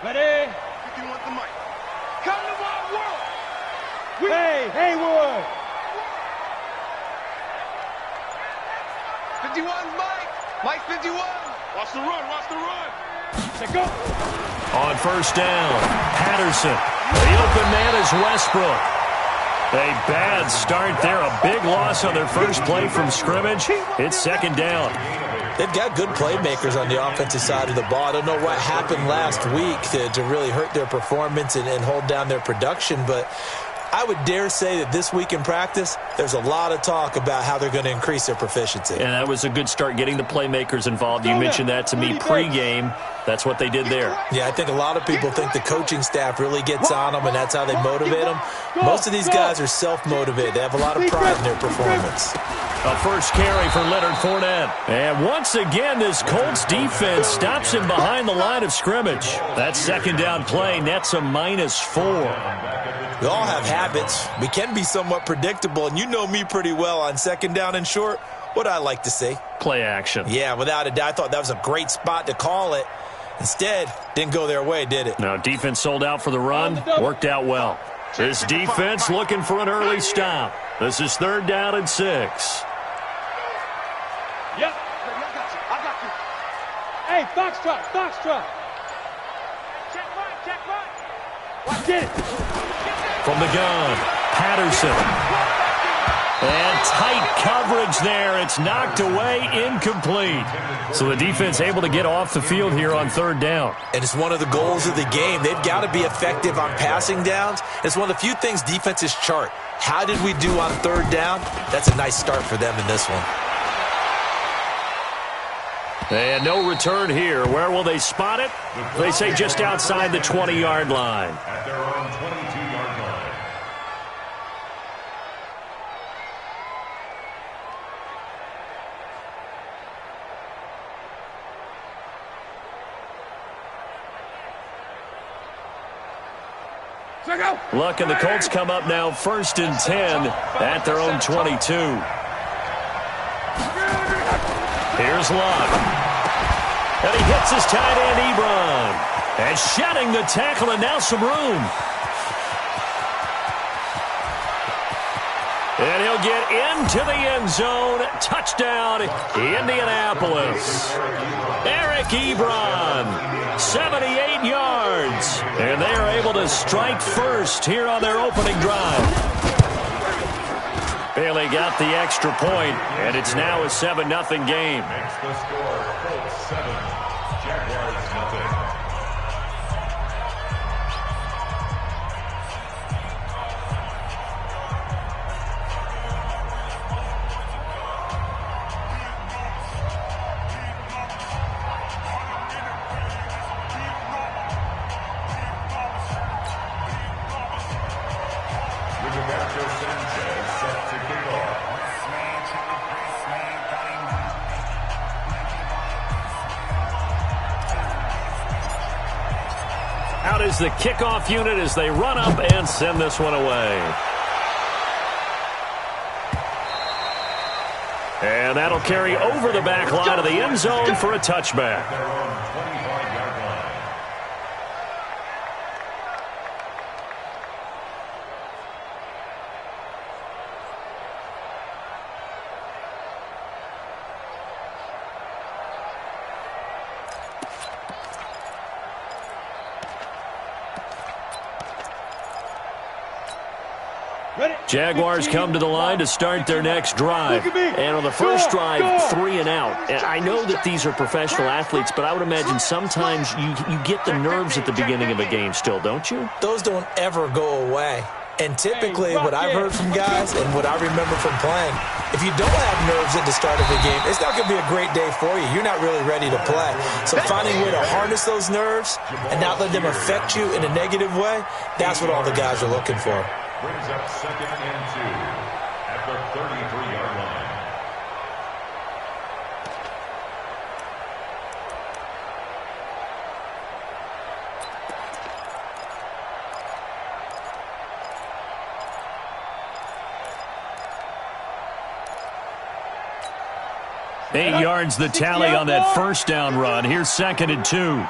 Ready? If you want the mic. Come to my world. Hey, Haywood. 51's Mike. Mike 51. Watch the run. Watch the run. Let's go. On first down, Patterson. The open man is Westbrook. A bad start there. A big loss on their first play from scrimmage. It's second down. They've got good playmakers on the offensive side of the ball. I don't know what happened last week to really hurt their performance and hold down their production, but I would dare say that this week in practice, there's a lot of talk about how they're going to increase their proficiency. And that was a good start, getting the playmakers involved. You mentioned that to me pregame. That's what they did there. Yeah, I think a lot of people think the coaching staff really gets on them, and that's how they motivate them. Most of these guys are self-motivated. They have a lot of pride in their performance. A first carry for Leonard Fournette. And once again, this Colts defense stops him behind the line of scrimmage. That second down play nets a -4. We all have habits. We can be somewhat predictable, and you know me pretty well on second down and short. What I like to say? Play action. Yeah, without a doubt. I thought that was a great spot to call it. Instead, didn't go their way, did it? Now, defense sold out for the run. Worked out well. This defense looking for an early stop. This is third down and 6. Yep. I got you. Hey, Foxtrot. Check right. Watch it. From the gun, Patterson. And tight coverage there. It's knocked away, incomplete. So the defense able to get off the field here on third down. And it's one of the goals of the game. They've got to be effective on passing downs. It's one of the few things defenses chart. How did we do on third down? That's a nice start for them in this one. And no return here. Where will they spot it? They say just outside the 20-yard line. At their own 22-yard line. Luck and the Colts come up now first and 10 at their own 22. Here's Luck. And he hits his tight end, Ebron. And shedding the tackle, and now some room. And he'll get into the end zone. Touchdown, Indianapolis. Eric Ebron, 78 yards. And they are able to strike first here on their opening drive. Bailey got the extra point, and it's now a 7-0 game. Makes the score Colts 7, Jaguars nothing. Out is the kickoff unit as they run up and send this one away. And that'll carry over the back line of the end zone for a touchback. Their own 25-yard line. Jaguars come to the line to start their next drive. And on the first drive, 3 and out. And I know that these are professional athletes, but I would imagine sometimes you get the nerves at the beginning of a game still, don't you? Those don't ever go away. And typically what I've heard from guys and what I remember from playing, if you don't have nerves at the start of a game, it's not going to be a great day for you. You're not really ready to play. So finding a way to harness those nerves and not let them affect you in a negative way, that's what all the guys are looking for. Brings up 2nd and 2 at the 33-yard line. Eight yards the tally on that first down run. Here's 2nd and 2.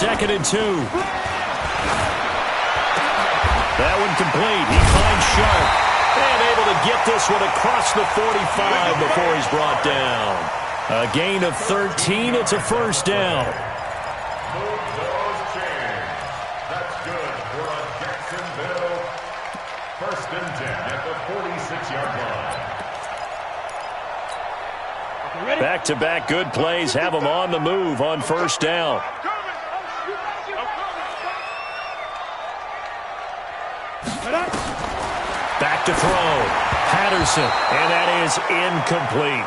2nd and 2. That one complete. He finds Sharp. And able to get this one across the 45 before he's brought down. A gain of 13. It's a first down. That's good for a Jacksonville 1st and 10 at the 46-yard line. Back-to-back good plays have him on the move on first down. Back to throw. Patterson, and that is incomplete.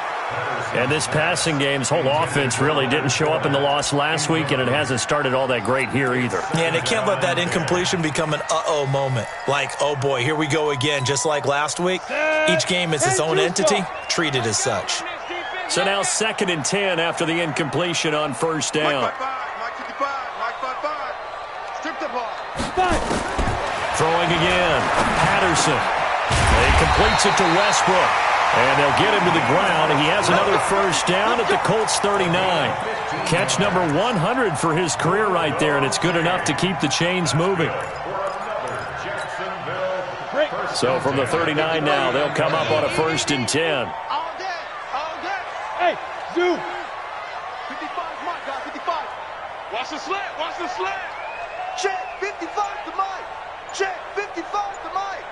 And this passing game's whole offense really didn't show up in the loss last week, and it hasn't started all that great here either. Yeah, and they can't let that incompletion become an uh-oh moment. Like, oh boy, here we go again, just like last week. Each game is its own entity, treated as such. So now 2nd and 10 after the incompletion on first down. Mike 55, Mike 55. Strip the ball. Throwing again. Patterson. He completes it to Westbrook. And they'll get him to the ground. He has another first down at the Colts 39. Catch number 100 for his career right there, and it's good enough to keep the chains moving. So from the 39 now, they'll come up on a 1st and 10. All day. Hey, Zoo. 55, Mike, guy, 55. Watch the slant, watch the slant. Check, 55 to Mike. Check, 55 to Mike.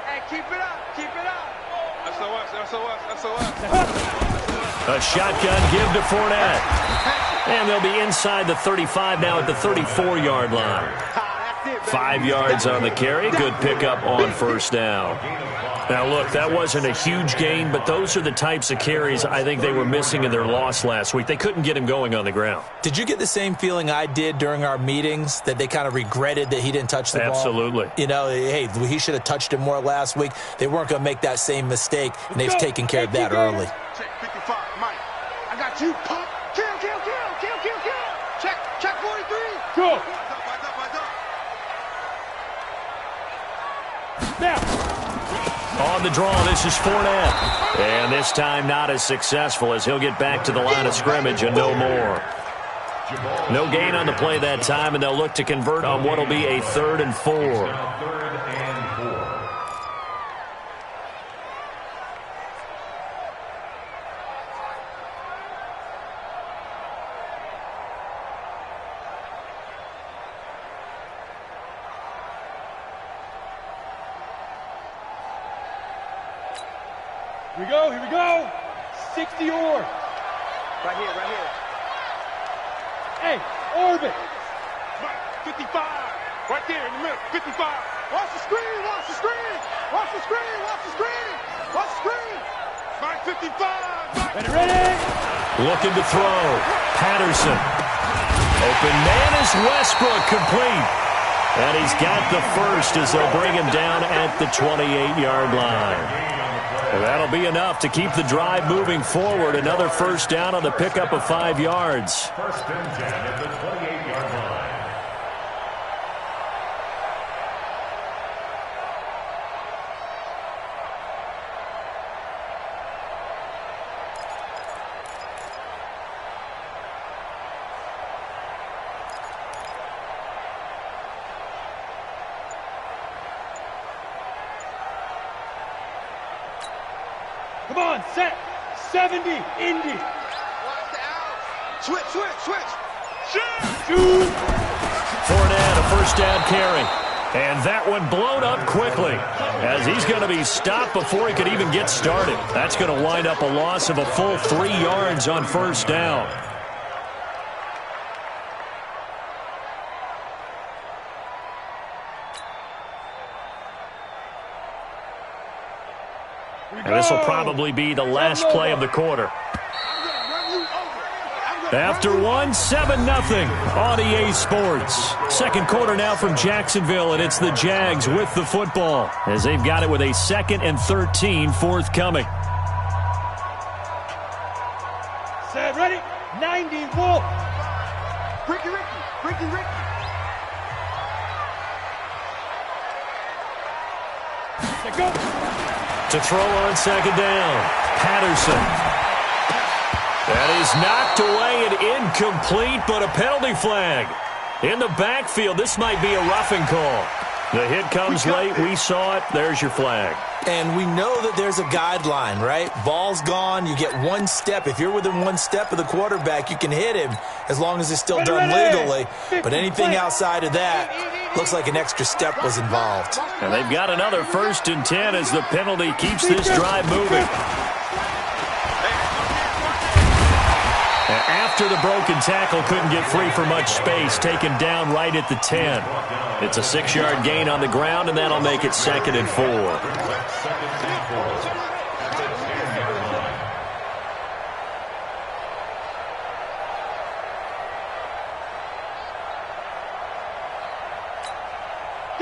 Hey, keep it up, keep it up. SOS. A shotgun give to Fournette. And they'll be inside the 35 now at the 34-yard line. 5 yards on the carry. Good pickup on first down. Now, look, that wasn't a huge gain, but those are the types of carries I think they were missing in their loss last week. They couldn't get him going on the ground. Did you get the same feeling I did during our meetings, that they kind of regretted that he didn't touch the ball? Absolutely. You know, hey, he should have touched it more last week. They weren't going to make that same mistake, and they've taken care of that early. Check, 55, Mike. I got you. Pump. Kill. Check 43. Go. Eyes up. Now. On the draw, this is Fournette. And this time not as successful as he'll get back to the line of scrimmage and no more. No gain on the play that time, and they'll look to convert on what will be a 3rd and 4. Here we go. 60 or. Right here. Hey, orbit. Mike, 55. Right there in the middle, 55. Watch the screen. Mike, 55. Mike. Ready. Looking to throw. Patterson. Open man is Westbrook, complete. And he's got the first as they'll bring him down at the 28-yard line. And that'll be enough to keep the drive moving forward. Another first down on the pickup of 5 yards. 1st and 10 at the 28-yard line. Come on, set. 70, Indy. Watch the out. Switch. Shoot. Fournette, a first down carry. And that one blown up quickly as he's going to be stopped before he could even get started. That's going to wind up a loss of a full 3 yards on first down. And this will probably be the last play of the quarter. After one, 7-0 on EA Sports. Second quarter now from Jacksonville, and it's the Jags with the football as they've got it with a 2nd and 13 forthcoming. Set, ready. 90, Wolf. Ricky. Let go. To throw on second down, Patterson. That is knocked away and incomplete, but a penalty flag. In the backfield, this might be a roughing call. The hit comes late. We saw it. There's your flag. And we know that there's a guideline, right? Ball's gone. You get one step. If you're within one step of the quarterback, you can hit him as long as it's still done legally. But anything outside of that, looks like an extra step was involved. And they've got another 1st and 10 as the penalty keeps this drive moving. After the broken tackle, couldn't get free for much space, taken down right at the 10. It's a 6-yard gain on the ground, and that'll make it 2nd and 4.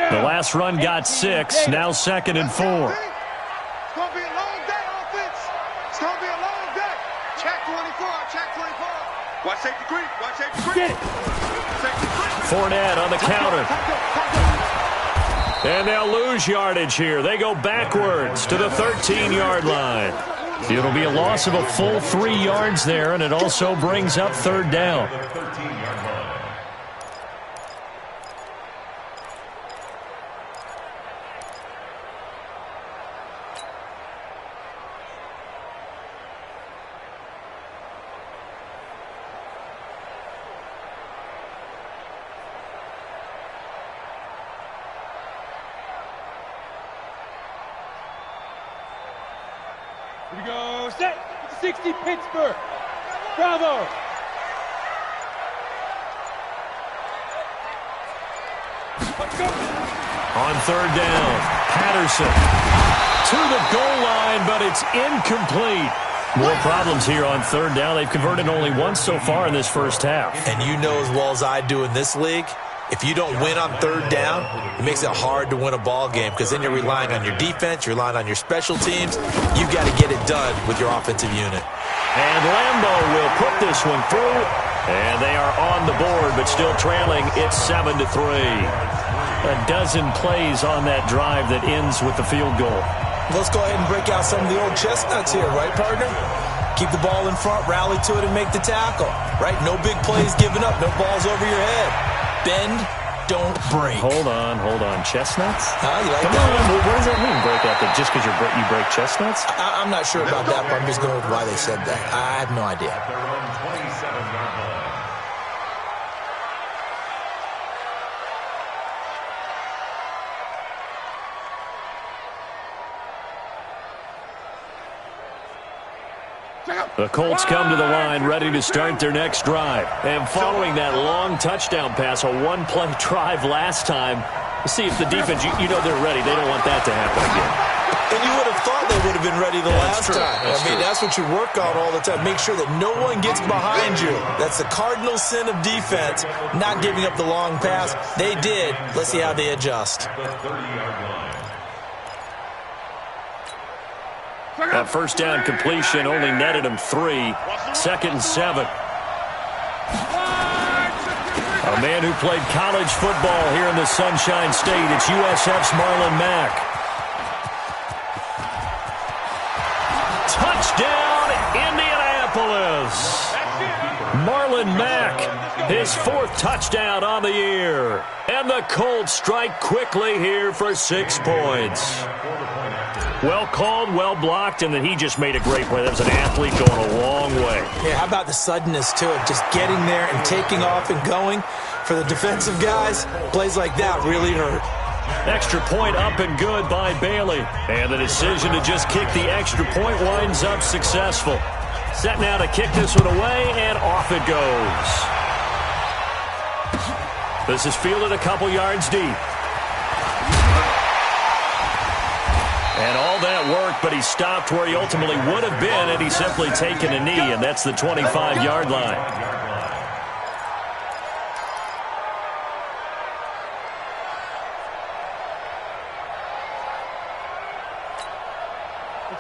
The last run got 6, now 2nd and 4. It's going to be a long day, offense. It's going to be a long day. Check 24, check 24. Watch safety creep, watch safety creep. Get it. Fournette on the counter. And they'll lose yardage here. They go backwards to the 13-yard line. It'll be a loss of a full 3 yards there, and it also brings up 3rd down. Here we go. Set. 60 Pittsburgh. Bravo. Let's go. On 3rd down, Patterson to the goal line, but it's incomplete. More problems here on 3rd down. They've converted only once so far in this first half. And you know as well as I do in this league, if you don't win on 3rd down, it makes it hard to win a ball game because then you're relying on your defense, you're relying on your special teams. You've got to get it done with your offensive unit. And Lambeau will put this one through, and they are on the board, but still trailing. It's 7-3. A dozen plays on that drive that ends with the field goal. Let's go ahead and break out some of the old chestnuts here, right, partner? Keep the ball in front, rally to it, and make the tackle, right? No big plays given up, no balls over your head. Bend, don't break. Hold on. Chestnuts? Huh? You like Come that? on. What does that mean, break out? That just because you break chestnuts? I'm not sure about that, but I'm just going with why they said that. I have no idea. Their own 27-yard line. The Colts come to the line ready to start their next drive. And following that long touchdown pass, a one-play drive last time, let's see if the defense, you know they're ready. They don't want that to happen again. And you would have thought they would have been ready the last time. That's what you work on all the time. Make sure that no one gets behind you. That's the cardinal sin of defense, not giving up the long pass. They did. Let's see how they adjust. The 30-yard line. That first down completion only netted him 3. 2nd and 7. A man who played college football here in the Sunshine State. It's USF's Marlon Mack. Touchdown, Indianapolis. Marlon Mack, his 4th touchdown on the year. And the Colts strike quickly here for 6 points. Well called, well blocked, and then he just made a great play. That was an athlete going a long way. Yeah, how about the suddenness to it? Just getting there and taking off and going. For the defensive guys, plays like that really hurt. Extra point up and good by Bailey. And the decision to just kick the extra point winds up successful. Set now to kick this one away, and off it goes. This is fielded a couple yards deep. And all that work, but he stopped where he ultimately would have been had he simply taken a knee, and that's the 25-yard line.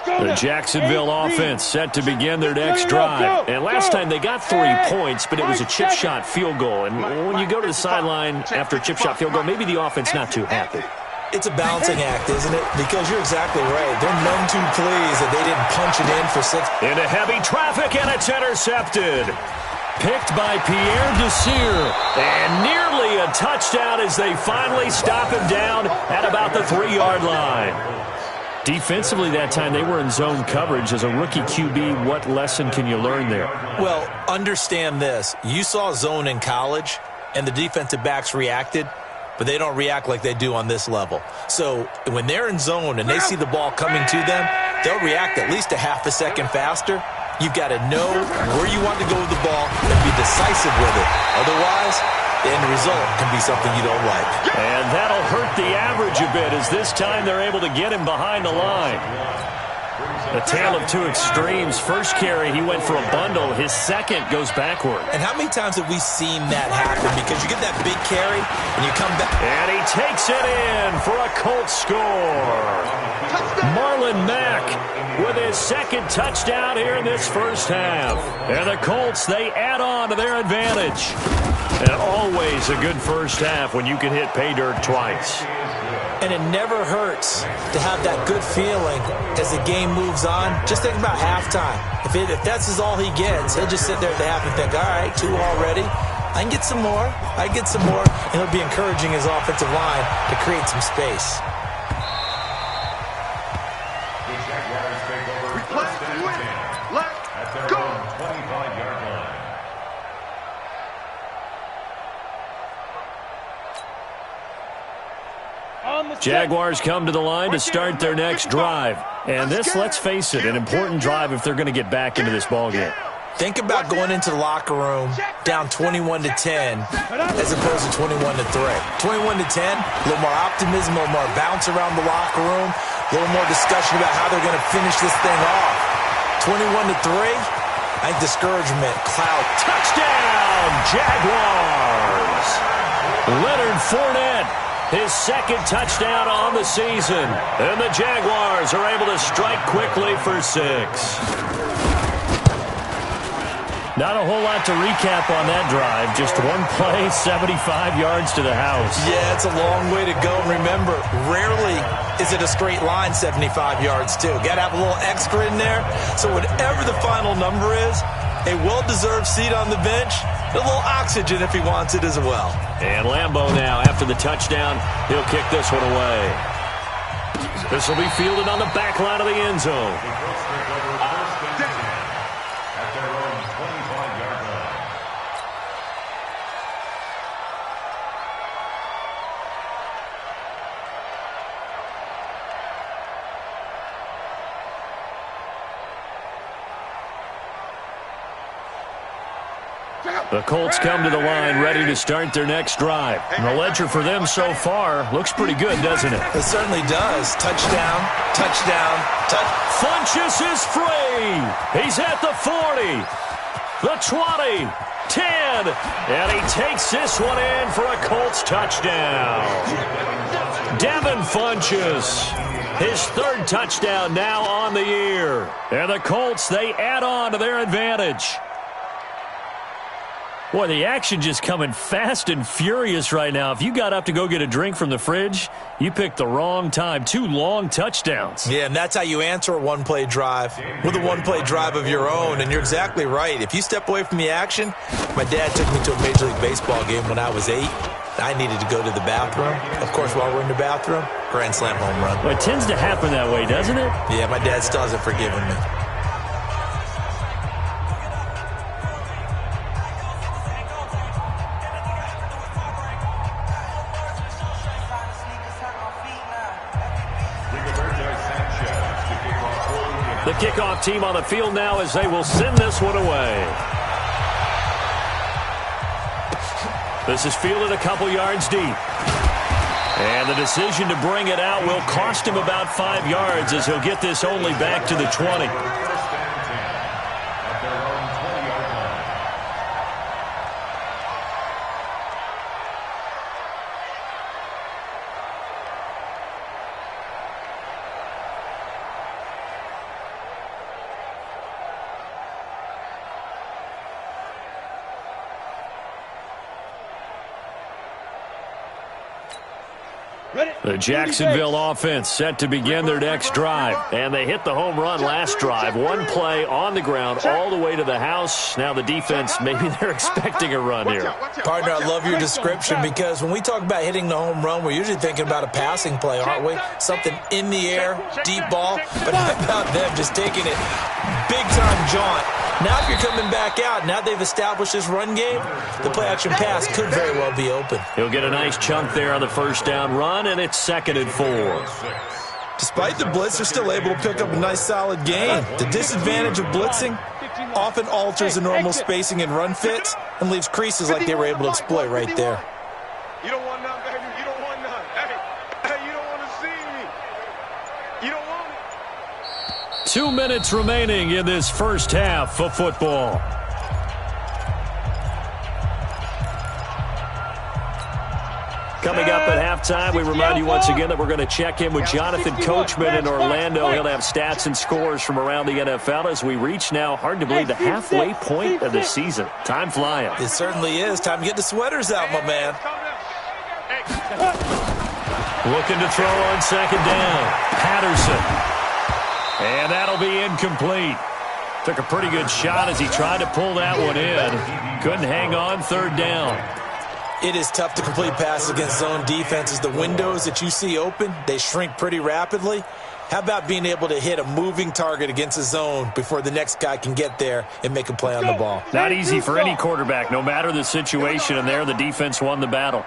The Jacksonville offense set to begin their next drive. And last time they got 3 points, but it was a chip shot field goal. And when you go to the sideline after a chip shot field goal, maybe the offense not too happy. It's a balancing act, isn't it? Because you're exactly right. They're none too pleased that they didn't punch it in for 6. Into heavy traffic, and it's intercepted. picked by Pierre Desir. And nearly a touchdown as they finally stop him down at about the 3-yard line. Defensively that time, they were in zone coverage. As a rookie QB, what lesson can you learn there? Well, understand this. You saw zone in college, and the defensive backs reacted, but they don't react like they do on this level. So when they're in zone and they see the ball coming to them, they'll react at least a half a second faster. You've got to know where you want to go with the ball and be decisive with it. Otherwise, the end result can be something you don't like. And that'll hurt the average a bit as this time they're able to get him behind the line. A tale of two extremes. First carry, he went for a bundle. His second goes backward. And how many times have we seen that happen? Because you get that big carry and you come back. And he takes it in for a Colts score. Marlon Mack with his second touchdown here in this first half. And the Colts, they add on to their advantage. And always a good first half when you can hit pay dirt twice. And it never hurts to have that good feeling as the game moves on. Just think about halftime. If that's all he gets, he'll just sit there at the half and think, all right, 2 already. I can get some more. I can get some more. And he'll be encouraging his offensive line to create some space. Jaguars come to the line to start their next drive. And this, let's face it, an important drive if they're going to get back into this ballgame. Think about going into the locker room down 21-10 as opposed to 21-3. 21-10, a little more optimism, a little more bounce around the locker room, a little more discussion about how they're going to finish this thing off. 21-3, I think discouragement, clout. Touchdown, Jaguars! Leonard Fournette, his second touchdown on the season. And the Jaguars are able to strike quickly for 6. Not a whole lot to recap on that drive. Just one play, 75 yards to the house. Yeah, it's a long way to go. Remember, rarely is it a straight line 75 yards, too. Got to have a little extra in there. So whatever the final number is, a well-deserved seat on the bench, a little oxygen if he wants it as well. And Lambeau now, after the touchdown, he'll kick this one away. This will be fielded on the back line of the end zone. The Colts come to the line ready to start their next drive. And the ledger for them so far looks pretty good, doesn't it? It certainly does. Touchdown, touchdown, Funchess is free. He's at the 40, the 20, 10, and he takes this one in for a Colts touchdown. Devin Funchess, his third touchdown now on the year. And the Colts, they add on to their advantage. Boy, the action just coming fast and furious right now. If you got up to go get a drink from the fridge, you picked the wrong time. 2 long touchdowns. Yeah, and that's how you answer a one-play drive with a one-play drive of your own. And you're exactly right. If you step away from the action, my dad took me to a Major League Baseball game when I was 8. I needed to go to the bathroom. Of course, while we're in the bathroom, grand slam home run. Well, it tends to happen that way, doesn't it? Yeah, my dad still hasn't forgiven me. The kickoff team on the field now as they will send this one away. This is fielded a couple yards deep. And the decision to bring it out will cost him about 5 yards as he'll get this only back to the 20. The Jacksonville offense set to begin their next drive. And they hit the home run last drive. One play on the ground all the way to the house. Now the defense, maybe they're expecting a run here. Partner, I love your description because when we talk about hitting the home run, we're usually thinking about a passing play, aren't we? Something in the air, deep ball. But how about them just taking it big-time jaunt? Now if you're coming back out, now they've established this run game, the play-action pass could very well be open. He'll get a nice chunk there on the first down run, and it's 2nd and 4. Despite the blitz, they're still able to pick up a nice solid gain. The disadvantage of blitzing often alters the normal spacing and run fits and leaves creases like they were able to exploit right there. You don't want none, baby. You don't want none. Hey, you don't want to see me. You don't want it. 2 minutes remaining in this first half of football. Coming up at halftime, we remind you once again that we're going to check in with Jonathan Coachman in Orlando. He'll have stats and scores from around the NFL as we reach now, hard to believe, the halfway point of the season. Time flying. It certainly is. Time to get the sweaters out, my man. Looking to throw on 2nd down. Patterson. And that'll be incomplete. Took a pretty good shot as he tried to pull that one in. Couldn't hang on 3rd down. It is tough to complete passes against zone defenses. The windows that you see open, they shrink pretty rapidly. How about being able to hit a moving target against a zone before the next guy can get there and make a play on the ball? Not easy for any quarterback, no matter the situation, and there the defense won the battle.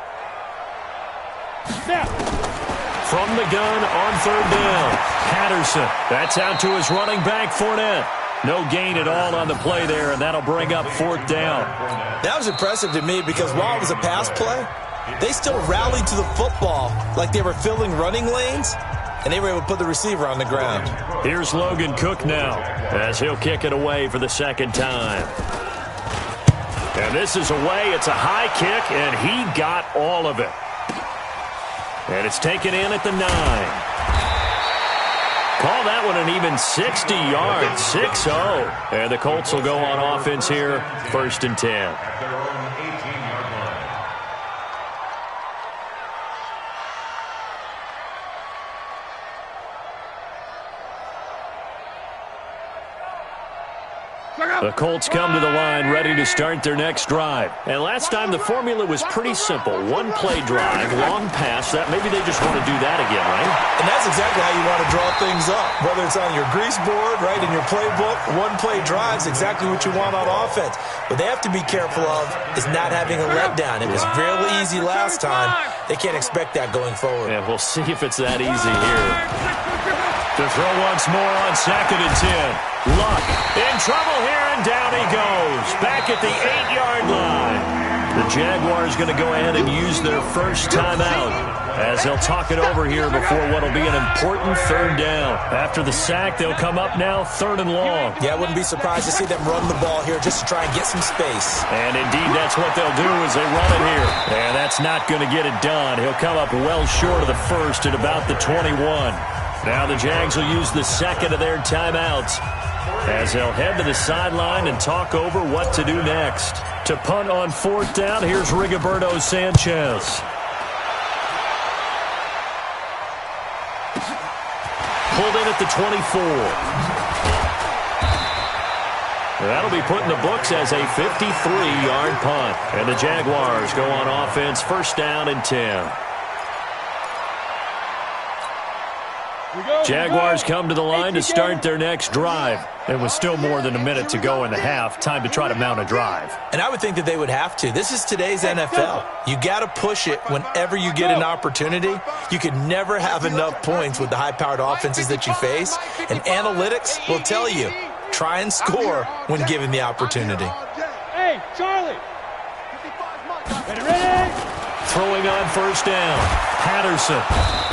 From the gun on 3rd down, Patterson. That's out to his running back, Fournette. No gain at all on the play there, and that'll bring up 4th down. That was impressive to me because while it was a pass play, they still rallied to the football like they were filling running lanes, and they were able to put the receiver on the ground. Here's Logan Cook now as he'll kick it away for the 2nd time. And this is away. It's a high kick, and he got all of it. And it's taken in at the 9. Call that one an even 60 yards, 6-0. And the Colts will go on offense here, 1st and 10. At their own 18-yard line. The Colts come to the line ready to start their next drive. And last time the formula was pretty simple. One play drive, long pass. That maybe they just want to do that again, right? And that's exactly how you want to draw things up. Whether it's on your grease board, right, in your playbook, one play drive is exactly what you want on offense. What they have to be careful of is not having a letdown. It was really easy last time. They can't expect that going forward. Yeah, we'll see if it's that easy here. To throw once more on 2nd and 10. Luck in trouble here, and down he goes. Back at the 8-yard line. The Jaguars going to go ahead and use their first timeout as they'll talk it over here before what will be an important 3rd down. After the sack, they'll come up now 3rd and long. Yeah, I wouldn't be surprised to see them run the ball here just to try and get some space. And indeed, that's what they'll do as they run it here. And that's not going to get it done. He'll come up well short of the first at about the 21. Now the Jags will use the 2nd of their timeouts as they'll head to the sideline and talk over what to do next. To punt on 4th down, here's Rigoberto Sanchez. Pulled in at the 24. That'll be put in the books as a 53-yard punt. And the Jaguars go on offense, 1st down and 10. Jaguars come to the line to start their next drive. And with still more than a minute to go in the half, time to try to mount a drive. And I would think that they would have to. This is today's NFL. You got to push it whenever you get an opportunity. You could never have enough points with the high-powered offenses that you face. And analytics will tell you, try and score when given the opportunity. Hey, Charlie. Ready? Throwing on 1st down. Patterson.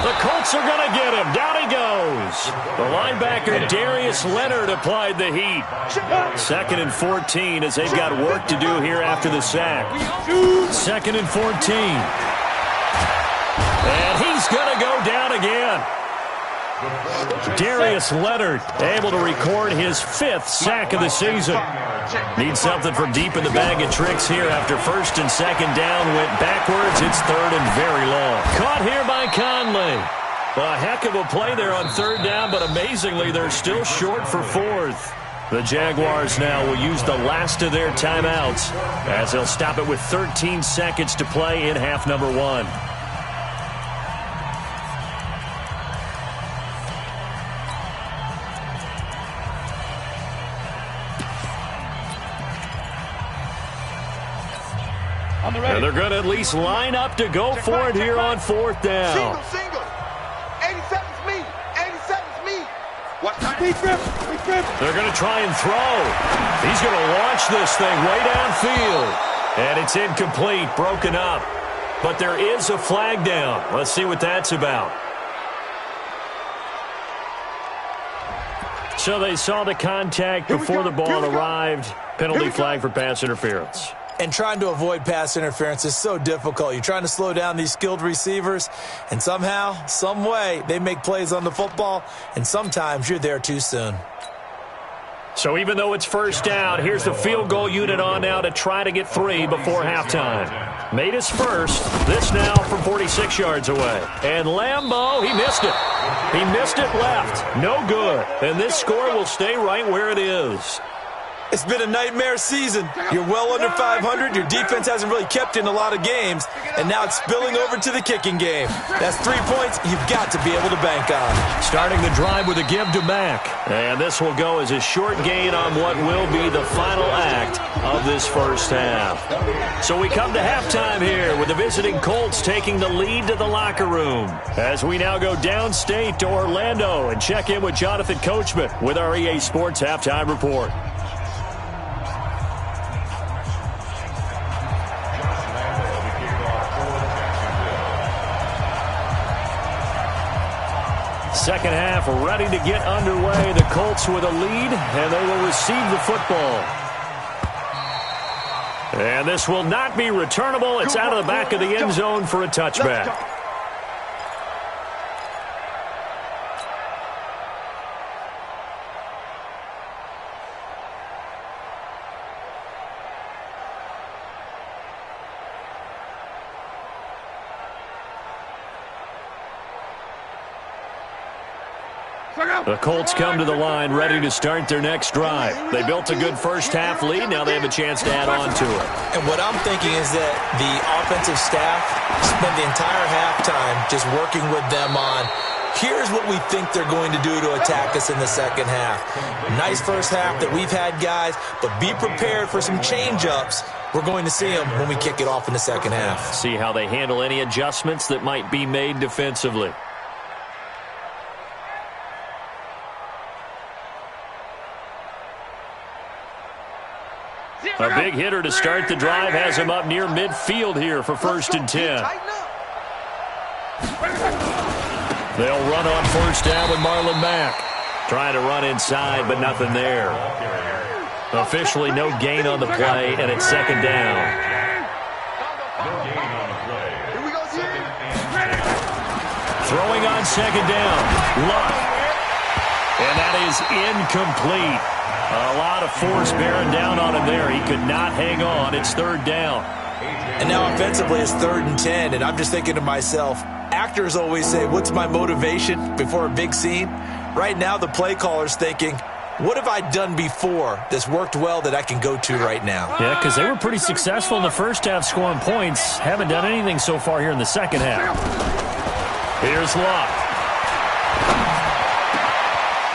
The Colts are going to get him. Down he goes. The linebacker Darius Leonard applied the heat. 2nd and 14 as they've got work to do here after the sack. 2nd and 14. And he's going to go down again. Darius Leonard able to record his 5th sack of the season. Needs something from deep in the bag of tricks here after 1st and 2nd down went backwards. It's 3rd and very long. Caught here by Conley. A heck of a play there on third down, but amazingly, they're still short for fourth. The Jaguars now will use the last of their timeouts as they'll stop it with 13 seconds to play in half number 1. And they're going to at least line up to go for it here on fourth down. Single. 87's me. 87's me. They're going to try and throw. He's going to launch this thing way downfield. And it's incomplete, broken up. But there is a flag down. Let's see what that's about. So they saw the contact before the ball arrived. Penalty flag for pass interference. And trying to avoid pass interference is so difficult. You're trying to slow down these skilled receivers, and somehow, some way, they make plays on the football, and sometimes you're there too soon. So even though it's first down, here's the field goal unit on now to try to get 3 before halftime. Made his first. This now from 46 yards away. And Lambeau, he missed it. He missed it left. No good. And this score will stay right where it is. It's been a nightmare season. You're well under 500. Your defense hasn't really kept in a lot of games. And now it's spilling over to the kicking game. That's 3 points you've got to be able to bank on. Starting the drive with a give to Mack. And this will go as a short gain on what will be the final act of this first half. So we come to halftime here with the visiting Colts taking the lead to the locker room. As we now go downstate to Orlando and check in with Jonathan Coachman with our EA Sports Halftime Report. Second half ready to get underway. The Colts with a lead, and they will receive the football. And this will not be returnable. It's out of the back of the end zone for a touchback. The Colts come to the line ready to start their next drive. They built a good first half lead. Now they have a chance to add on to it. And what I'm thinking is that the offensive staff spent the entire halftime just working with them on, here's what we think they're going to do to attack us in the second half. Nice first half that we've had, guys, but be prepared for some change-ups. We're going to see them when we kick it off in the second half. See how they handle any adjustments that might be made defensively. A big hitter to start the drive has him up near midfield here for 1st and 10. They'll run on first down with Marlon Mack. Trying to run inside, but nothing there. Officially no gain on the play, and it's second down. Throwing on second down. Luck. And that is incomplete. A lot of force bearing down on him there. He could not hang on. It's third down. And now offensively it's 3rd and 10, and I'm just thinking to myself, actors always say, what's my motivation before a big scene? Right now the play caller's thinking, what have I done before that's worked well that I can go to right now? Yeah, because they were pretty successful in the first half scoring points. Haven't done anything so far here in the second half. Here's Luck.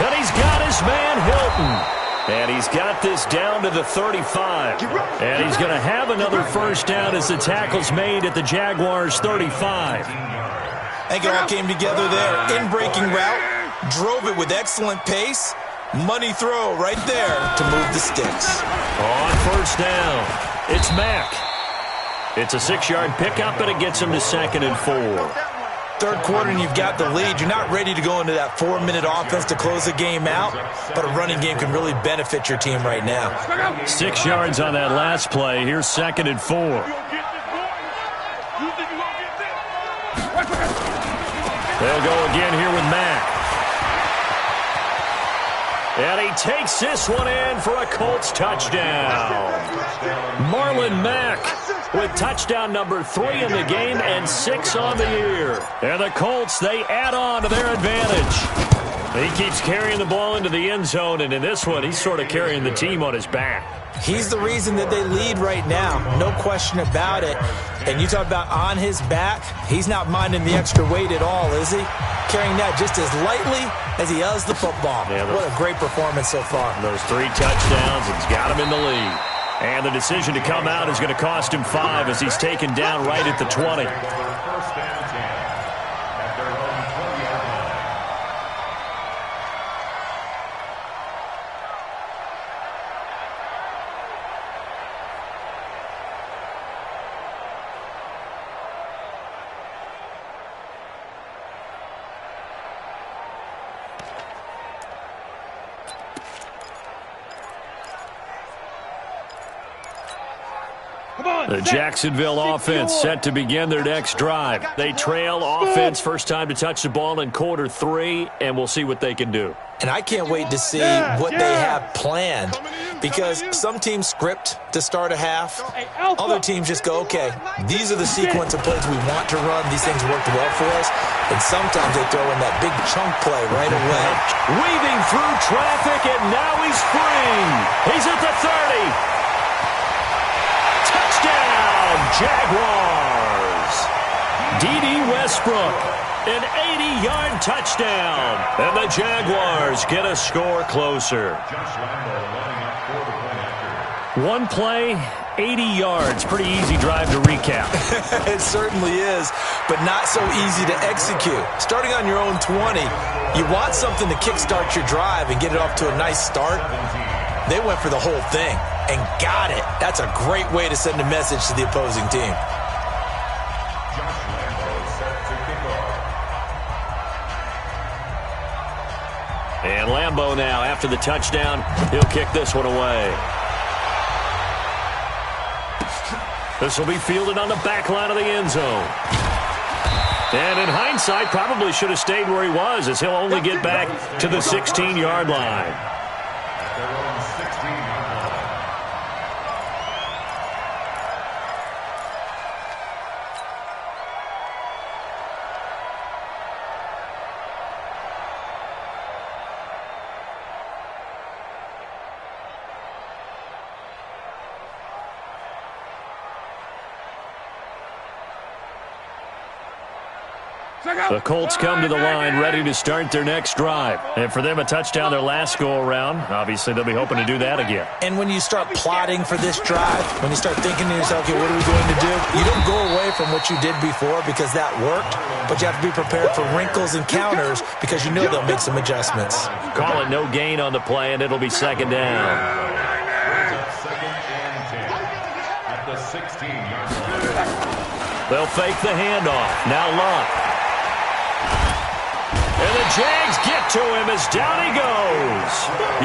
And he's got his man Hilton. And he's got this down to the 35. And he's going to have another first down as the tackle's made at the Jaguars' 35. I think it all came together there. In-breaking route, drove it with excellent pace. Money throw right there to move the sticks. On first down, it's Mack. It's a 6-yard pickup, and it gets him to 2nd and 4. Third quarter and you've got the lead. You're not ready to go into that 4-minute offense to close the game out, but a running game can really benefit your team right now. 6 yards on that last play. Here's 2nd and 4. They'll go again here with Mack. And he takes this one in for a Colts touchdown. Marlon Mack with touchdown number 3 in the game and 6 on the year. And the Colts, they add on to their advantage. He keeps carrying the ball into the end zone, and in this one, he's sort of carrying the team on his back. He's the reason that they lead right now, no question about it. And you talk about on his back, he's not minding the extra weight at all, is he? Carrying that just as lightly as he does the football. Yeah, what a great performance so far. Those 3 touchdowns, it's got him in the lead. And the decision to come out is going to cost him 5 as he's taken down right at the 20. First and 10 at their own 20-yard line. The Jacksonville offense set to begin their next drive. They trail offense, first time to touch the ball in quarter 3, and we'll see what they can do. And I can't wait to see what they have planned, because some teams script to start a half. Other teams just go, okay, these are the sequence of plays we want to run. These things worked well for us. And sometimes they throw in that big chunk play right away. Weaving through traffic, and now he's free. He's at the 30. Touchdown, Jaguars. D.D. Westbrook, an 80-yard touchdown. And the Jaguars get a score closer. One play, 80 yards. Pretty easy drive to recap. It certainly is, but not so easy to execute. Starting on your own 20, you want something to kickstart your drive and get it off to a nice start. They went for the whole thing and got it. That's a great way to send a message to the opposing team. And Lambeau now, after the touchdown, he'll kick this one away. This will be fielded on the back line of the end zone. And in hindsight, probably should have stayed where he was, as he'll only get back to the 16-yard line. The Colts come to the line ready to start their next drive. And for them, a touchdown their last go-around. Obviously, they'll be hoping to do that again. And when you start plotting for this drive, when you start thinking to yourself, okay, what are we going to do? You don't go away from what you did before because that worked, but you have to be prepared for wrinkles and counters because you know they'll make some adjustments. Call it no gain on the play, and it'll be second down. Second and 10 at the 16-yard line. They'll fake the handoff. Now Luck. And the Jags get to him as down he goes.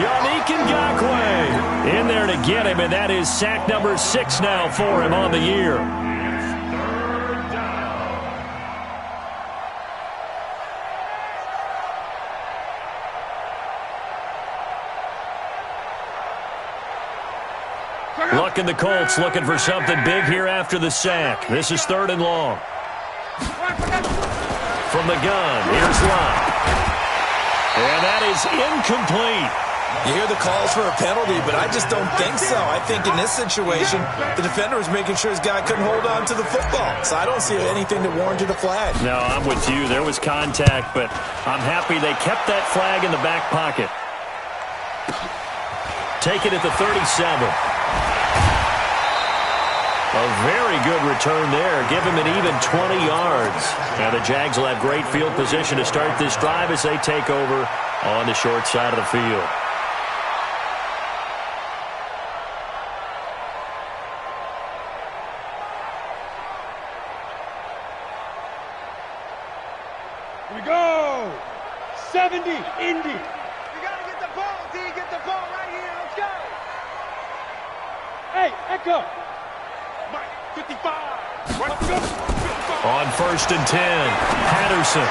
Yannick Ngakoue in there to get him, and that is sack number 6 now for him on the year. Third down. Luck and the Colts looking for something big here after the sack. This is 3rd and long. From the gun, here's Luck. And that is incomplete. You hear the calls for a penalty, but I just don't think so. I think in this situation, the defender was making sure his guy couldn't hold on to the football. So I don't see anything that warranted a flag. No, I'm with you. There was contact, but I'm happy they kept that flag in the back pocket. Take it at the 37. A very good return there. Give him an even 20 yards. Now the Jags will have great field position to start this drive as they take over on the short side of the field. Here we go. 70, Indy. You got to get the ball, D. Get the ball right here. Let's go. Hey, Echo. 55. On 1st and 10, Patterson.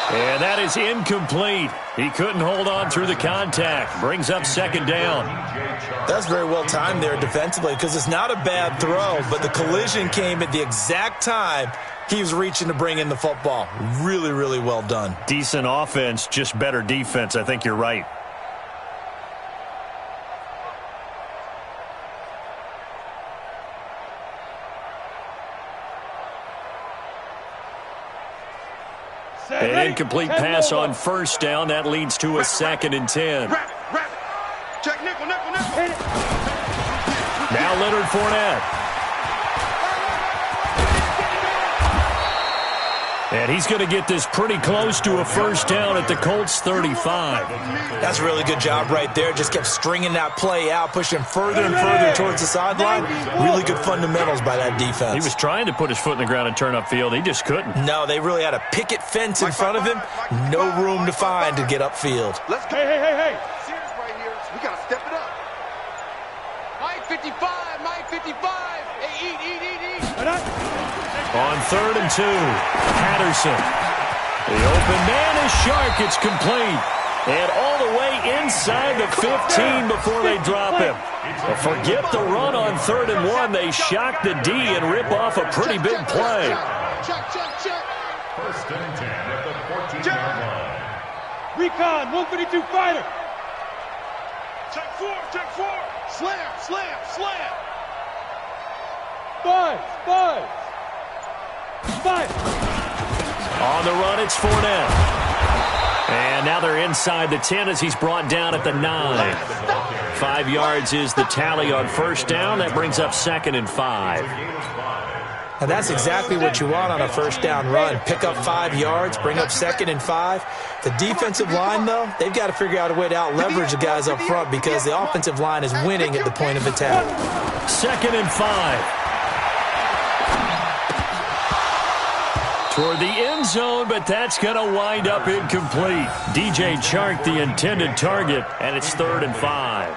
And that is incomplete. He couldn't hold on through the contact. Brings up second down. That's very well timed there defensively because it's not a bad throw, but the collision came at the exact time he was reaching to bring in the football. Really, really well done. Decent offense, just better defense. I think you're right. An incomplete pass on first down. That leads to a 2nd and 10. Check nickel, nickel, nickel. Now Leonard Fournette. And he's going to get this pretty close to a first down at the Colts 35. That's a really good job right there. Just kept stringing that play out, pushing further and further towards the sideline. Really good fundamentals by that defense. He was trying to put his foot in the ground and turn upfield. He just couldn't. No, they really had a picket fence in front of him. No room to find to get upfield. Let's go. Hey. Serious right here. We got to step it up. Mike 55, Mike 55. Hey, eat. On 3rd and 2, Patterson. The open man is Shark. It's complete. And all the way inside the 15 before they drop him. Well, forget the run on 3rd and 1. They shock the D and rip off a pretty big play. Check. 1st and 10 at the 14-yard line. Recon, 152 fighter. Check 4. Slam. Five. On the run, it's Fournette. And now they're inside the 10 as he's brought down at the 9. 5 yards is the tally on first down. That brings up 2nd and 5. And that's exactly what you want on a first down run. Pick up 5 yards, bring up 2nd and 5. The defensive line, though, they've got to figure out a way to out-leverage the guys up front because the offensive line is winning at the point of attack. 2nd and 5. Toward the end zone, but that's going to wind up incomplete. DJ Chark, the intended target, and it's 3rd and 5.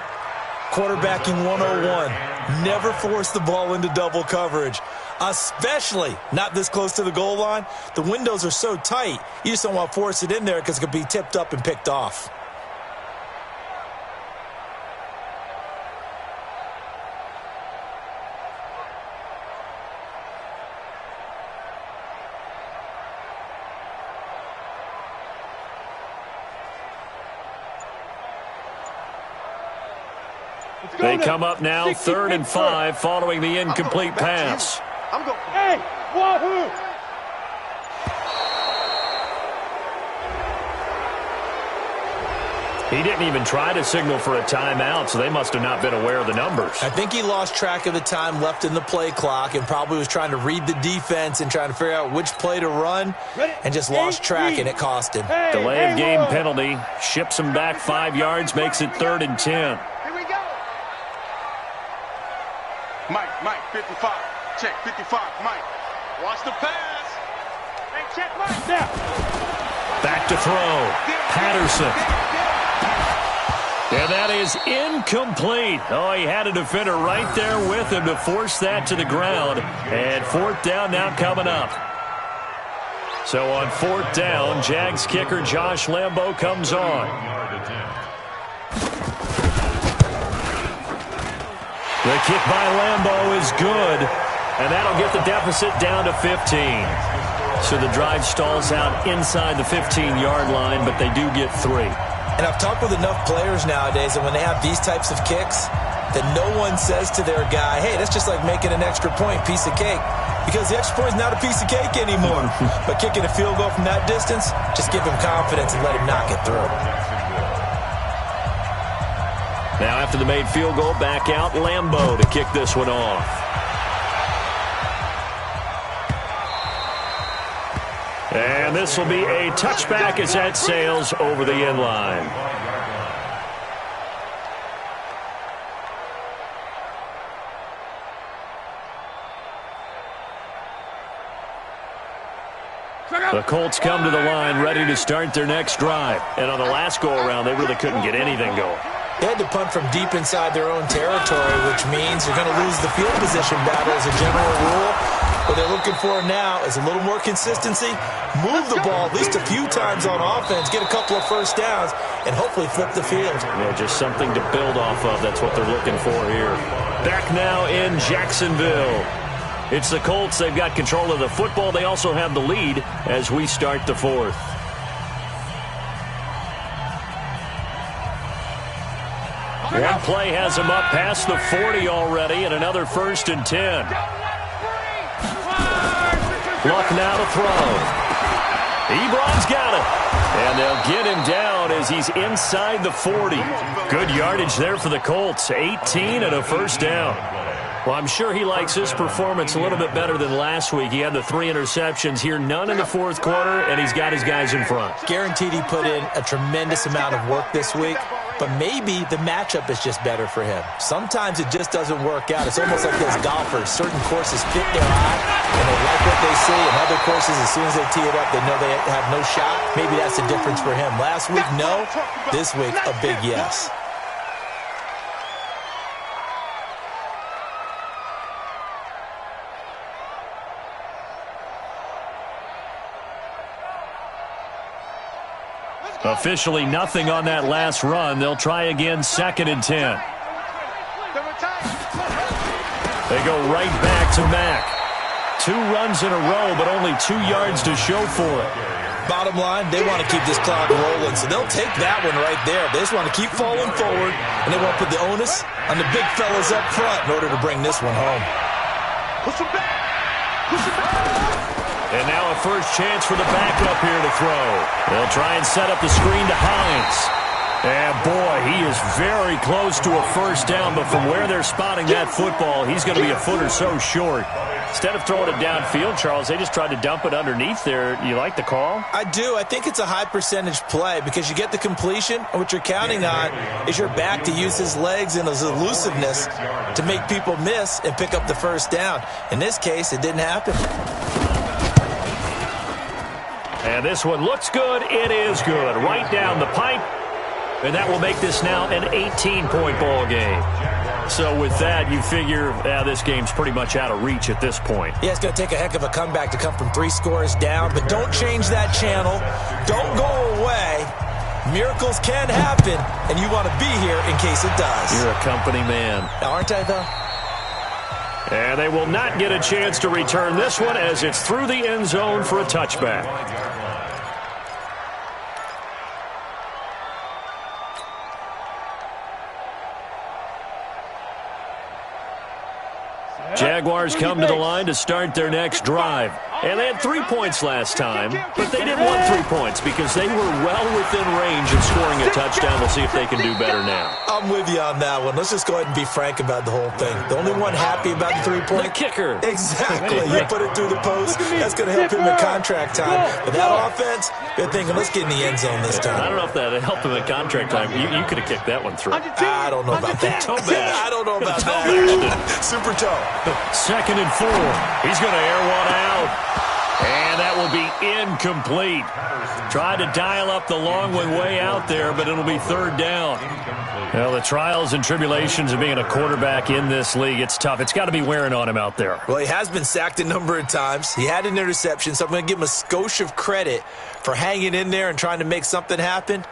Quarterbacking 101. Never force the ball into double coverage, especially not this close to the goal line. The windows are so tight, you just don't want to force it in there because it could be tipped up and picked off. They come up now 3rd and 5 following the incomplete pass. I'm going. Hey, wahoo! He didn't even try to signal for a timeout, so they must have not been aware of the numbers. I think he lost track of the time left in the play clock and probably was trying to read the defense and trying to figure out which play to run and just lost track, and it cost him. Delay of game penalty. Ships him back 5 yards, makes it 3rd and 10. Mike, 55. Check, 55, Mike. Watch the pass. Hey, check Mike now. Back to throw. Patterson. And that is incomplete. Oh, he had a defender right there with him to force that to the ground. And 4th down now coming up. So on 4th down, Jags kicker Josh Lambo comes on. The kick by Lambo is good, and that'll get the deficit down to 15. So the drive stalls out inside the 15-yard line, but they do get 3. And I've talked with enough players nowadays that when they have these types of kicks, that no one says to their guy, hey, that's just like making an extra point, piece of cake. Because the extra point is not a piece of cake anymore. But kicking a field goal from that distance, just give him confidence and let him knock it through. Now after the made field goal, back out Lambo to kick this one off. And this will be a touchback as that sails over the end line. The Colts come to the line ready to start their next drive. And on the last go-around, they really couldn't get anything going. They had to punt from deep inside their own territory, which means you're going to lose the field position battle as a general rule. What they're looking for now is a little more consistency, move the ball at least a few times on offense, get a couple of first downs, and hopefully flip the field. Yeah, just something to build off of. That's what they're looking for here. Back now in Jacksonville. It's the Colts. They've got control of the football. They also have the lead as we start the fourth. One play has him up past the 40 already, and another 1st and 10. Luck now to throw. Ebron's got it. And they'll get him down as he's inside the 40. Good yardage there for the Colts. 18 and a 1st down. Well, I'm sure he likes this performance a little bit better than last week. He had the 3 interceptions here, none in the 4th quarter, and he's got his guys in front. Guaranteed he put in a tremendous amount of work this week, but maybe the matchup is just better for him. Sometimes it just doesn't work out. It's almost like those golfers. Certain courses fit their eye, and they like what they see, and other courses, as soon as they tee it up, they know they have no shot. Maybe that's the difference for him. Last week, no. This week, a big yes. Officially nothing on that last run. They'll try again, 2nd and 10. They go right back to Mack. 2 runs in a row, but only 2 yards to show for it. Bottom line, they want to keep this clock rolling, so they'll take that one right there. They just want to keep falling forward, and they want to put the onus on the big fellas up front in order to bring this one home. Push him back. Push him back. And now a first chance for the backup here to throw. They'll try and set up the screen to Hines. And, boy, he is very close to a 1st down, but from where they're spotting that football, he's going to be a foot or so short. Instead of throwing it downfield, Charles, they just tried to dump it underneath there. You like the call? I do. I think it's a high-percentage play because you get the completion, and what you're counting on is your back to use his legs and his elusiveness to make people miss and pick up the 1st down. In this case, it didn't happen. And this one looks good. It is good. Right down the pipe. And that will make this now an 18-point ball game. So with that, you figure this game's pretty much out of reach at this point. Yeah, it's going to take a heck of a comeback to come from 3 scores down. But don't change that channel. Don't go away. Miracles can happen, and you want to be here in case it does. You're a company man. Aren't I, though? And they will not get a chance to return this one as it's through the end zone for a touchback. Jaguars come to the line to start their next drive. And they had 3 points last time, but they didn't want 3 points because they were well within range of scoring a touchdown. We'll see if they can do better now. I'm with you on that one. Let's just go ahead and be frank about the whole thing. The only one happy about the 3-point? The kicker. Exactly. You put it through the post. That's going to help him in contract time. But that offense, they're thinking, let's get in the end zone this time. I don't know if that helped him in contract time. You could have kicked that one through. I don't know about that. Toe bash. I don't know about that. Super toe. 2nd and 4. He's going to air one out. And that will be incomplete. Tried to dial up the long one way out there, but it'll be 3rd down. Well, the trials and tribulations of being a quarterback in this league, it's tough. It's got to be wearing on him out there. Well, he has been sacked a number of times. He had an interception, so I'm going to give him a skosh of credit for hanging in there and trying to make something happen,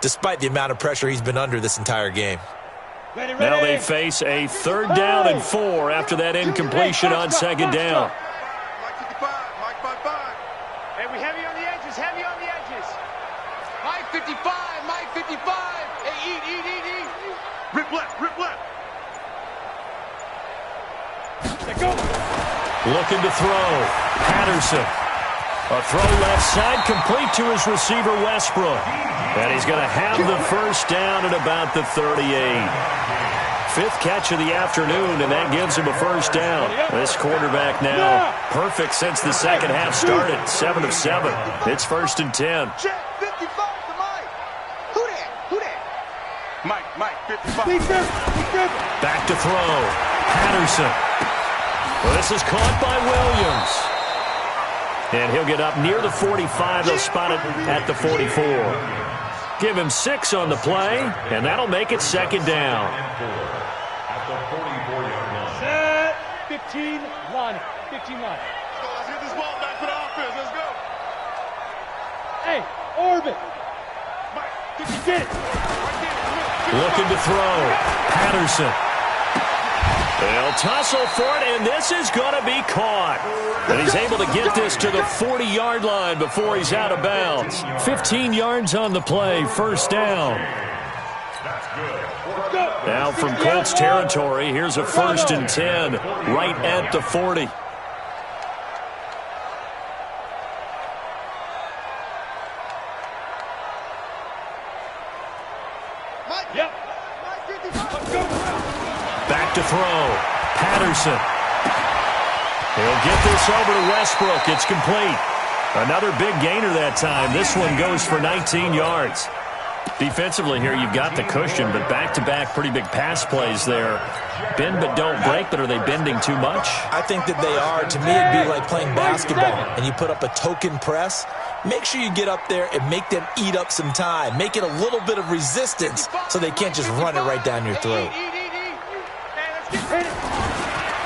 despite the amount of pressure he's been under this entire game. Now they face a 3rd down and 4 after that incompletion on 2nd down. Hey, we heavy on the edges, heavy on the edges. Mike 55, Mike 55. Hey, eat. Rip left, rip left. Let go. Looking to throw. Patterson. A throw left side complete to his receiver, Westbrook. And he's going to have the 1st down at about the 38. 5th catch of the afternoon, and that gives him a 1st down. This quarterback now perfect since the second half started. 7 of 7. It's 1st and 10. Check 55 to Mike. Who that? Mike 55. Back to throw. Patterson. Well, this is caught by Williams. And he'll get up near the 45. They'll spot it at the 44. Give him 6 on the play, and that'll make it 2nd down. Set. 15 line. Move it. Get it. Looking to throw. Patterson. They'll tussle for it, and this is going to be caught. And he's able to get this to the 40-yard line before he's out of bounds. 15 yards on the play, first down. Now from Colts territory, here's a 1st and 10, right at the 40. Back to throw. Patterson. He'll get this over to Westbrook. It's complete. Another big gainer that time. This one goes for 19 yards. Defensively here, you've got the cushion, but back-to-back pretty big pass plays there. Bend but don't break, but are they bending too much? I think that they are. To me, it'd be like playing basketball, and you put up a token press. Make sure you get up there and make them eat up some time. Make it a little bit of resistance so they can't just run it right down your throat.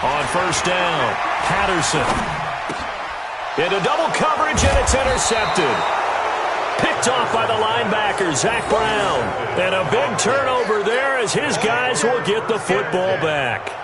On first down, Patterson. Into double coverage, and it's intercepted. Picked off by the linebacker, Zach Brown. And a big turnover there as his guys will get the football back.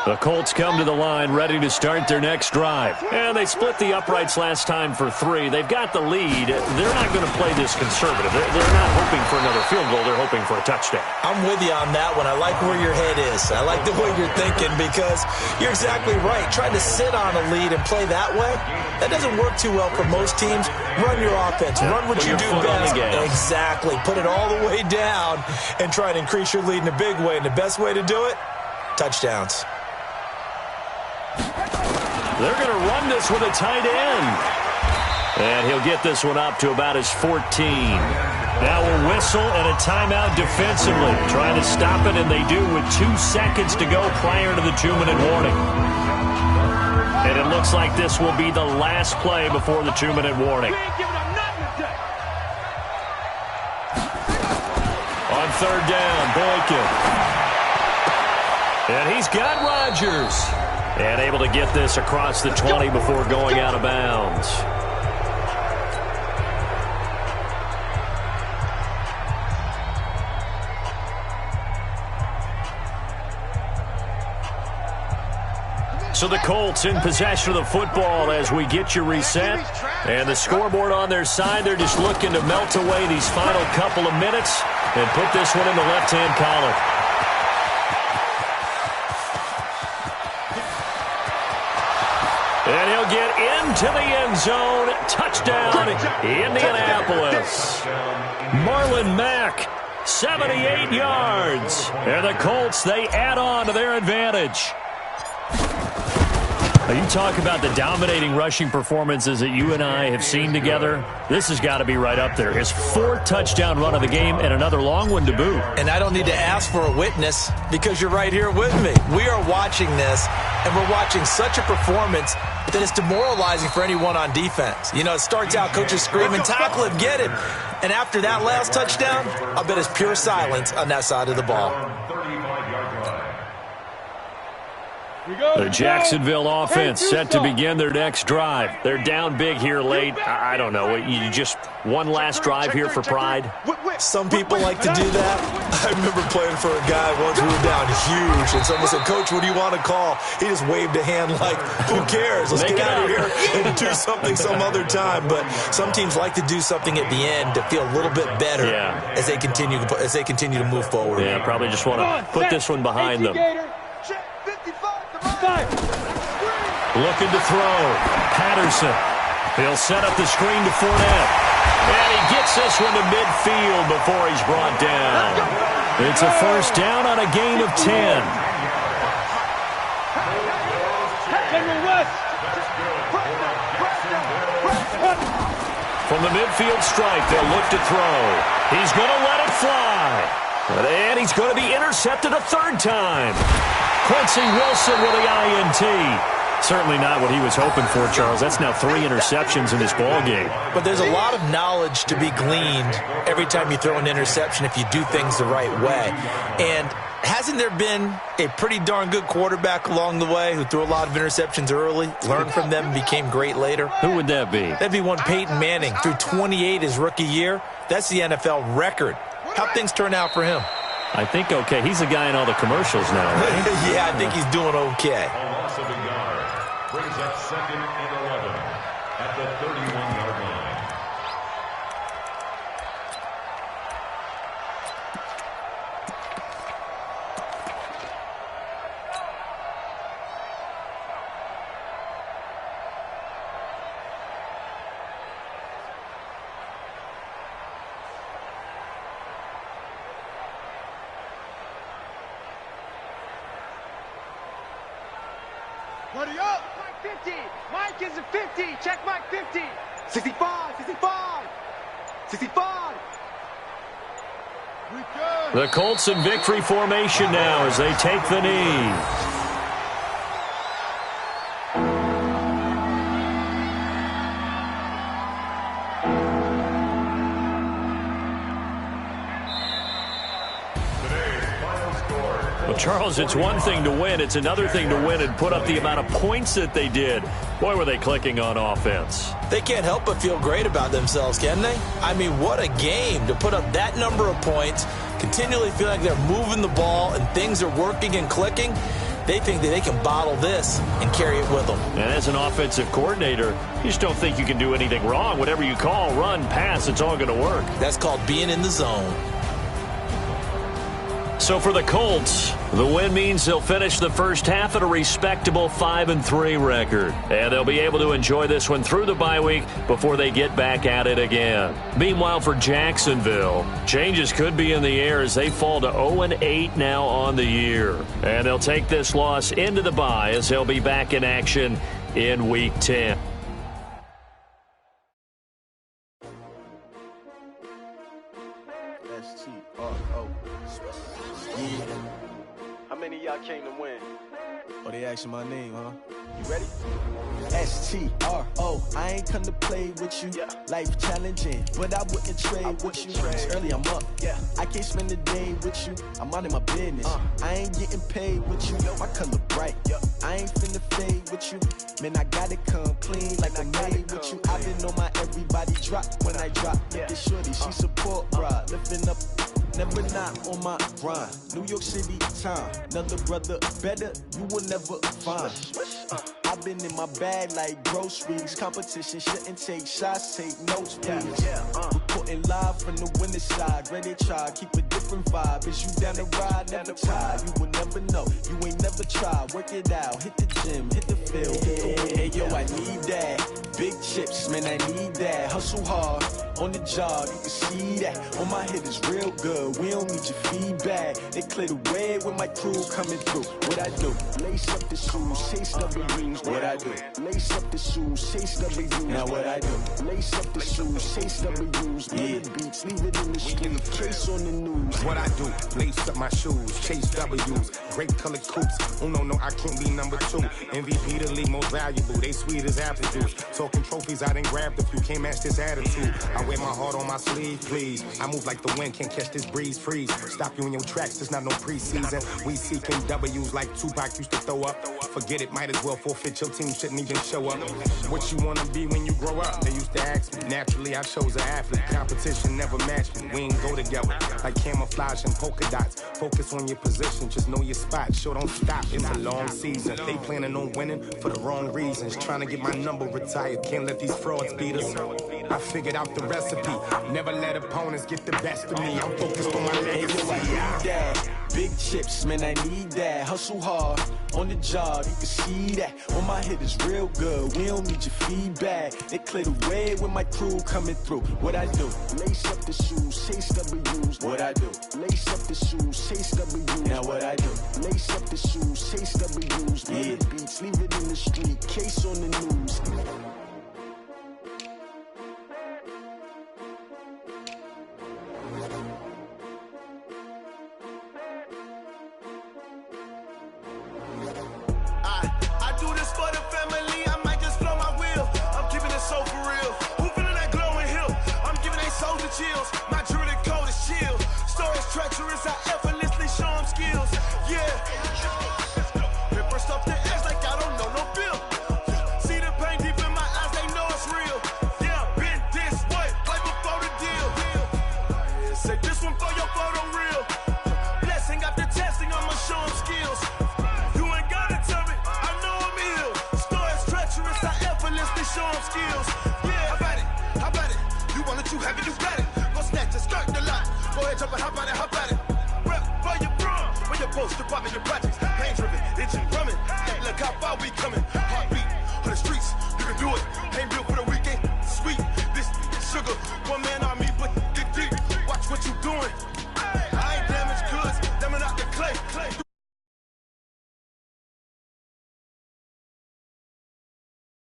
The Colts come to the line ready to start their next drive. And they split the uprights last time for 3. They've got the lead. They're not going to play this conservative. They're not hoping for another field goal. They're hoping for a touchdown. I'm with you on that one. I like where your head is. I like the way you're thinking because you're exactly right. Trying to sit on a lead and play that way, that doesn't work too well for most teams. Run your offense. Run what you do best. Exactly. Put it all the way down and try to increase your lead in a big way. And the best way to do it, touchdowns. They're going to run this with a tight end. And he'll get this one up to about his 14. Now a whistle and a timeout defensively. Trying to stop it, and they do with 2 seconds to go prior to the 2-minute warning. And it looks like this will be the last play before the 2-minute warning. On third down, Boykin. And he's got Rodgers. And able to get this across the 20 before going out of bounds. So the Colts in possession of the football as we get you reset. And the scoreboard on their side, they're just looking to melt away these final couple of minutes and put this one in the left-hand column. And he'll get into the end zone. Touchdown, Indianapolis. Marlon Mack, 78 yards. And the Colts, they add on to their advantage. Now, you talk about the dominating rushing performances that you and I have seen together. This has got to be right up there. His 4th touchdown run of the game and another long one to boot. And I don't need to ask for a witness because you're right here with me. We are watching this, and we're watching such a performance that it's demoralizing for anyone on defense. You know, it starts out, coaches screaming, tackle him, get him. And after that last touchdown, I'll bet it's pure silence on that side of the ball. The Jacksonville offense set to begin their next drive. They're down big here late. I don't know. You just one last drive here for pride? Some people like to do that. I remember playing for a guy once. We were down huge, and someone said, Coach, what do you want to call? He just waved a hand like, who cares? Let's get out of here and do something some other time. But some teams like to do something at the end to feel a little bit better as they continue to move forward. Yeah, probably just want to put this one behind them. Looking to throw. Patterson. He'll set up the screen to Fournette. And he gets this one to midfield before he's brought down. It's a first down on a gain of 10. From the midfield stripe, they'll look to throw. He's going to let it fly. And he's going to be intercepted a 3rd time. Quincy Wilson with the INT. Certainly not what he was hoping for, Charles. That's now 3 interceptions in this ball game. But there's a lot of knowledge to be gleaned every time you throw an interception if you do things the right way. And Hasn't there been a pretty darn good quarterback along the way who threw a lot of interceptions early, learned from them, and became great later? Who would that be? That'd be one Peyton Manning, threw 28 his rookie year. That's the NFL record. How'd things turn out for him? I think okay. He's the guy in all the commercials now, right? Yeah, I think he's doing okay. A loss of a yard brings up 2nd and 11 at the 31-yard line. Buddy up! Mike 50! Mike is a 50! Check Mike 50! 65! 65! 65! The Colts in victory formation now as they take the knee. Well, Charles, it's one thing to win. It's another thing to win and put up the amount of points that they did. Boy, were they clicking on offense. They can't help but feel great about themselves, can they? I mean, what a game to put up that number of points, continually feel like they're moving the ball and things are working and clicking. They think that they can bottle this and carry it with them. And as an offensive coordinator, you just don't think you can do anything wrong. Whatever you call, run, pass, it's all going to work. That's called being in the zone. So for the Colts, the win means they'll finish the first half at a respectable 5-3 record. And they'll be able to enjoy this one through the bye week before they get back at it again. Meanwhile, for Jacksonville, changes could be in the air as they fall to 0-8 now on the year. And they'll take this loss into the bye as they'll be back in action in Week 10. How many of y'all came to win? Oh, they asking my name, huh? You ready? S-T-R-O. I ain't come to play with you. Yeah. Life challenging, but I wouldn't trade with you. It's early, I'm up. Yeah. I can't spend the day with you. I'm out in my business. I ain't getting paid with you. My color bright. I ain't finna fade with you. Man, I gotta come clean like I made with you. I been on my everybody drop when I drop. Look at shorty, she support, bruh. Lifting up. Never not on my grind. New York City time. Another brother better, you will never find. I've been in my bag like groceries. Competition shouldn't take shots, take notes, please. Reporting live from the winning side. Ready to try, keep a different vibe. Is you down the ride, never tired. You will never know, you ain't never tried. Work it out, hit the gym, hit the field. Hey, yo, I need that. Big chips, man, I need that. Hustle hard, on the job, you can see that. On my head is real good, we don't need your feedback. They clear the way with my crew coming through. What I do? Lace up the shoes, chase W's. What I do? Lace up the shoes, chase W's. Now what I do? Lace up the shoes, chase W's. Yeah, beats, leave it in the street, case on the news. What I do? Lace up my shoes, chase W's. Grape colored coops. Oh no, I can't be number 2. MVP the league most valuable. They sweet as apple juice. Talking trophies, I done grabbed a few. Can't match this attitude. I wear my heart on my sleeve, please. I move like the wind, can't catch this breeze, freeze. Stop you in your tracks, there's not no preseason. We seeking W's like Tupac used to throw up. Forget it, might as well forfeit. Your team shouldn't even show up. What you wanna be when you grow up? They used to ask me. Naturally, I chose an athlete. Competition never matched me. We ain't go together like camouflage and polka dots. Focus on your position, just know your spot. Sure, don't stop. It's a long season. They planning on winning for the wrong reasons. Trying to get my number retired. Can't let these frauds beat us. I figured out the recipe. Never let opponents get the best of me. I'm focused on my legacy. I need that. Big chips, man, I need that. Hustle hard, on the job, you can see that. On my head is real good, we don't need your feedback. They clear the way with my crew coming through. What I do? Lace up the shoes, chase W's. What I do? Lace up the shoes, chase W's. Now what I do? Lace up the shoes, chase W's. Yeah, beats, leave it in the street, case on the news. I do this for the family, I might just blow my wheel. I'm keeping it so for real. Who feeling that glowing hill? I'm giving they souls the chills. My jewelry code is chill. Stories treacherous, I effortlessly show them skills. show them skills. Yeah, how about it? How about it? You want it, you have it, you got it. Go snatch it, skirt the lot. Go ahead, jump it, how about it? How about it? Rep for your bro, where your post, department, your project.